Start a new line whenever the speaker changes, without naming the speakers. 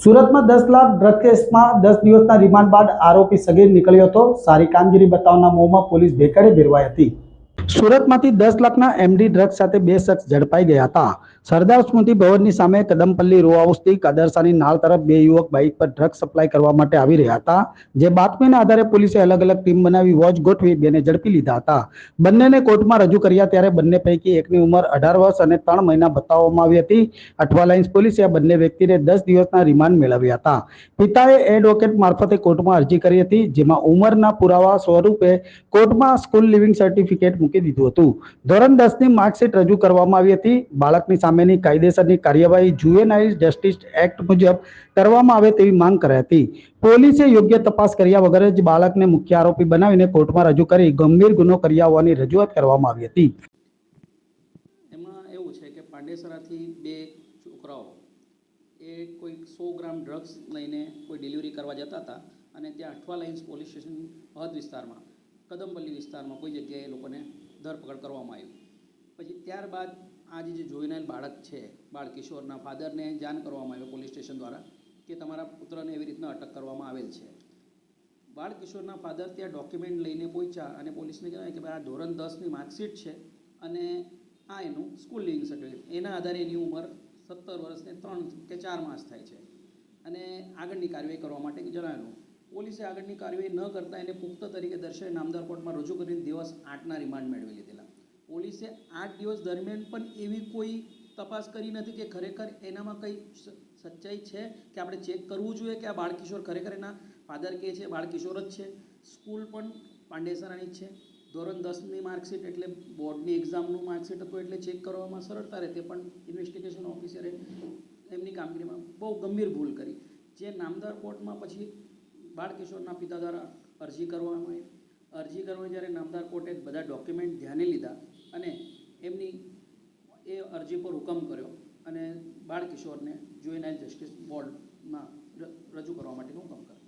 સુરતમાં 10 લાખ ડ્રગ કેસમાં 10 દિવસના રિમાન્ડ બાદ આરોપી સગીર નીકળ્યો હતો. સારી કામગીરી બતાવવાના મોહમાં પોલીસ ભેખડે ભેરવાઈ હતી. સુરતમાંથી 10 લાખના એમડી ડ્રગ્સ સાથે બે શખ્સ ઝડપાઈ ગયા હતા. સરદાર સ્મૃતિ ભવનની સામે કદમપલ્લી રો હાઉસથી કાદરસાની નાળ તરફ બે યુવક બાઇક પર ડ્રગ્સ સપ્લાય કરવા માટે આવી રહ્યા હતા. જે બાતમીના આધારે પોલીસે અલગ અલગ ટીમ બનાવી વોચ ગોઠવી બેને ઝડપી લીધા હતા. બંનેને કોર્ટમાં રજૂ કર્યા ત્યારે બંને પૈકી એકની ઉંમર 18 વર્ષ અને 3 મહિના બતાવવામાં આવી હતી. અઠવા લાઇન્સ પોલીસે આ બંને વ્યક્તિને 10 દિવસના રિમાન્ડ મેળવ્યા હતા. પિતાએ એડવોકેટ મારફતે કોર્ટમાં અરજી કરી હતી, જેમાં ઉંમરના પુરાવા સ્વરૂપે કોર્ટમાં સ્કૂલ લિવિંગ સર્ટિફિકેટ મૂકી દીધું હતું. ધોરણ 10ની માર્કશીટ રજૂ કરવામાં આવી હતી. બાળકની સામેની કાયદેસરની કાર્યવાહી જુવેનાઇલ જસ્ટિસ એક્ટ મુજબ કરવામાં આવે તેવી માંગ કરાઈ હતી. પોલીસે યોગ્ય તપાસ કર્યા વગર જ બાળકને મુખ્ય આરોપી બનાવીને કોર્ટમાં રજૂ કરી ગંભીર ગુનો કર્યા હોવાની રજૂઆત કરવામાં આવી હતી.
એમાં એવું છે કે પાંડેસરાથી બે છોકરાઓ એ કોઈ 100 ગ્રામ ડ્રગ્સ લઈને કોઈ ડિલિવરી કરવા જતા હતા અને ત્યાં અઠવા લાઇન્સ પોલીસ સ્ટેશન હદ વિસ્તારમાં કદમપલ્લી વિસ્તારમાં કોઈ જગ્યાએ એ લોકોને ધરપકડ કરવામાં આવી. પછી ત્યારબાદ આજે જે જોઈનાર બાળક છે, બાળ કિશોરના ફાધરને જાણ કરવામાં આવ્યો પોલીસ સ્ટેશન દ્વારા કે તમારા પુત્રને એવી રીતના અટક કરવામાં આવેલ છે. બાળ કિશોરના ફાધર ત્યાં ડોક્યુમેન્ટ લઈને પહોંચ્યા અને પોલીસને કહેવાય કે ભાઈ આ ધોરણ 10ની માર્કશીટ છે અને આ એનું સ્કૂલ લિવિંગ સર્ટિફિકેટ, એના આધારે એની ઉંમર 17 વર્ષને 3 કે 4 માસ થાય છે અને આગળની કાર્યવાહી કરવા માટે જણાવેલું. પોલીસે આગળની કાર્યવાહી ન કરતાં એને પુખ્ત તરીકે દર્શાવી નામદાર કોર્ટમાં રજૂ કરીને દિવસ 8ના રિમાન્ડ મેળવી લીધેલા. પોલીસે 8 દિવસ દરમિયાન પણ એવી કોઈ તપાસ કરી નથી કે ખરેખર એનામાં કંઈ સચ્ચાઈ છે કે આપણે ચેક કરવું જોઈએ કે આ બાળકિશોર ખરેખર એના ફાધર કહે છે બાળકિશોર જ છે. સ્કૂલ પણ પાંડેસરાની જ છે. ધોરણ 10ની માર્કશીટ એટલે બોર્ડની એક્ઝામનું માર્કશીટ હતું એટલે ચેક કરવામાં સરળતા રહે. તે પણ ઇન્વેસ્ટિગેશન ઓફિસરે એમની કામગીરીમાં બહુ ગંભીર ભૂલ કરી, જે નામદાર કોર્ટમાં પછી બાળકિશોરના પિતા દ્વારા અરજી કરવામાં આવી. અરજી કરવા જ્યારે નામદાર કોર્ટે બધા ડોક્યુમેન્ટ ધ્યાને લીધા અને એમની એ અરજી પર હુકમ કર્યો અને બાળકિશોરને જુવેનાઇલ જસ્ટિસ બોર્ડમાં રજૂ કરવા માટેનો હુકમ કર્યો.